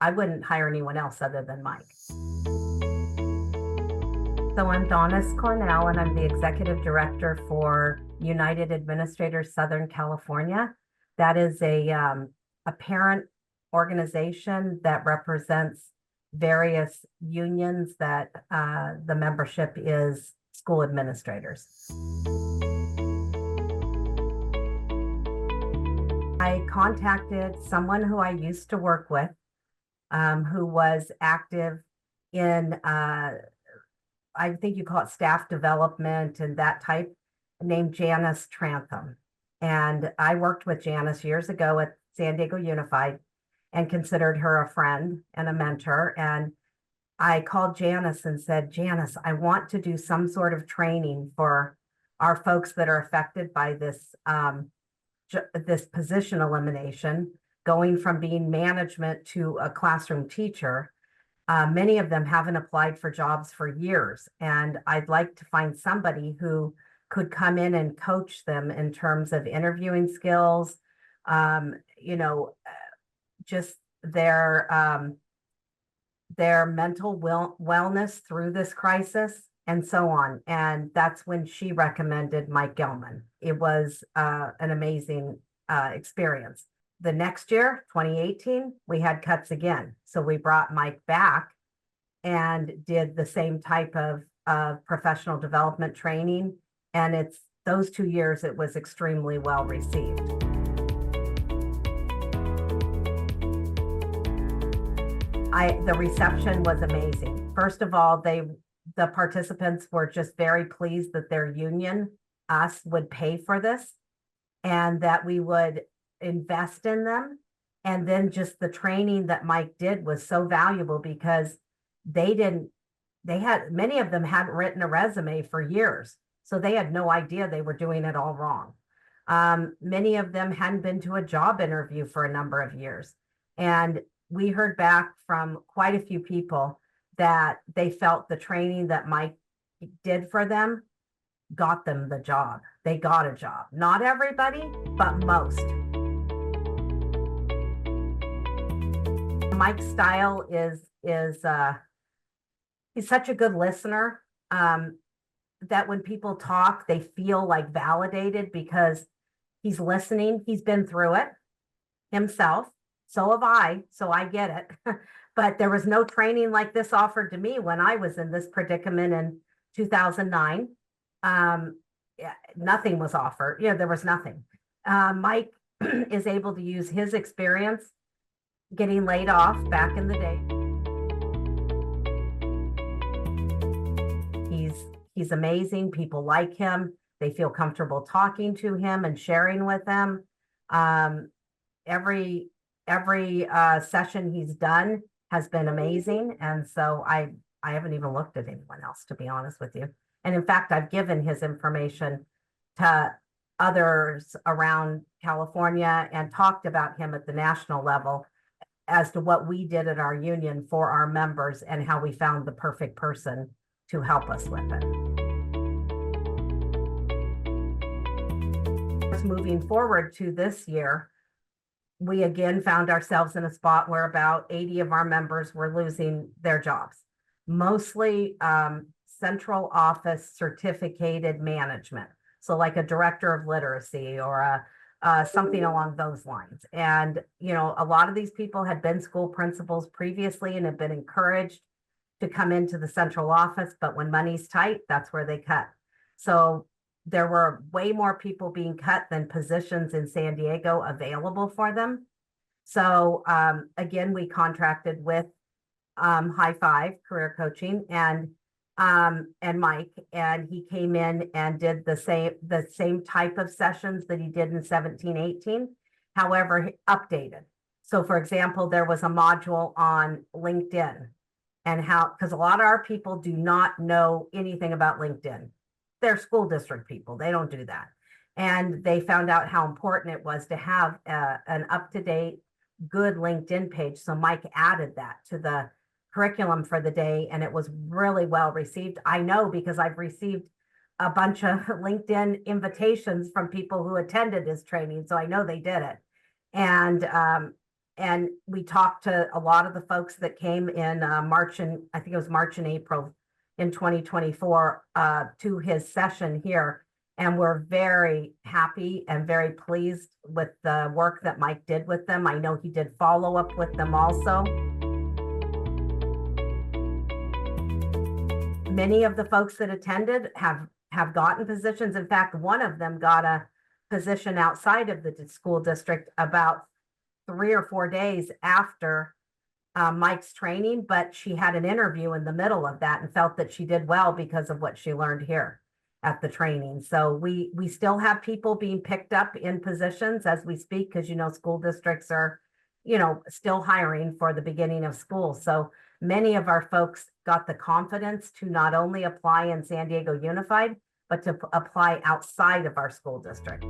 I wouldn't hire anyone else other than Mike. So I'm Donis Coronel, and I'm the executive director for United Administrators Southern California. That is a parent organization that represents various unions that the membership is school administrators. I contacted someone who I used to work with, who was active in I think you call it staff development and that type, named Janice Trantham. And I worked with Janice years ago at San Diego Unified and considered her a friend and a mentor. And I called Janice and said, Janice, I want to do some sort of training for our folks that are affected by this position elimination, going from being management to a classroom teacher. Many of them haven't applied for jobs for years, and I'd like to find somebody who could come in and coach them in terms of interviewing skills, just their mental wellness through this crisis and so on. And that's when she recommended Mike Gelman. It was an amazing experience. The next year, 2018, we had cuts again. So we brought Mike back and did the same type of professional development training. And it's those 2 years, it was extremely well received. The reception was amazing. First of all, the participants were just very pleased that their union, us, would pay for this and that we would invest in them. And then just the training that Mike did was so valuable because many of them hadn't written a resume for years. So they had no idea they were doing it all wrong. Many of them hadn't been to a job interview for a number of years. And we heard back from quite a few people that they felt the training that Mike did for them got them the job. They got a job. Not everybody, but most. Mike's style is he's such a good listener that when people talk, they feel like validated because he's listening. He's been through it himself. So have I. So I get it. But there was no training like this offered to me when I was in this predicament in 2009. Nothing was offered. There was nothing. Mike is able to use his experience getting laid off back in the day. He's amazing. People like him. They feel comfortable talking to him and sharing with them. Every session he's done has been amazing. And so I haven't even looked at anyone else, to be honest with you. And in fact, I've given his information to others around California and talked about him at the national level as to what we did at our union for our members and how we found the perfect person to help us with it. Moving forward to this year, we again found ourselves in a spot where about 80 of our members were losing their jobs, mostly central office certificated management. So like a director of literacy or something along those lines. And, a lot of these people had been school principals previously and have been encouraged to come into the central office, but when money's tight, that's where they cut. So there were way more people being cut than positions in San Diego available for them. So again, we contracted with High Five Career Coaching and Mike, and he came in and did the same type of sessions that he did in 17, 18, however, updated. So for example, there was a module on LinkedIn and because a lot of our people do not know anything about LinkedIn. They're school district people. They don't do that. And they found out how important it was to have an up-to-date, good LinkedIn page. So Mike added that to the curriculum for the day, and it was really well received. I know because I've received a bunch of LinkedIn invitations from people who attended his training, so I know they did it. And And we talked to a lot of the folks that came in March and I think it was March and April in 2024 to his session here. And we're very happy and very pleased with the work that Mike did with them. I know he did follow up with them also. Many of the folks that attended have gotten positions. In fact, one of them got a position outside of the school district about 3 or 4 days after Mike's training, but she had an interview in the middle of that and felt that she did well because of what she learned here at the training. So we still have people being picked up in positions as we speak, because school districts are still hiring for the beginning of school. So many of our folks got the confidence to not only apply in San Diego Unified, but to apply outside of our school district.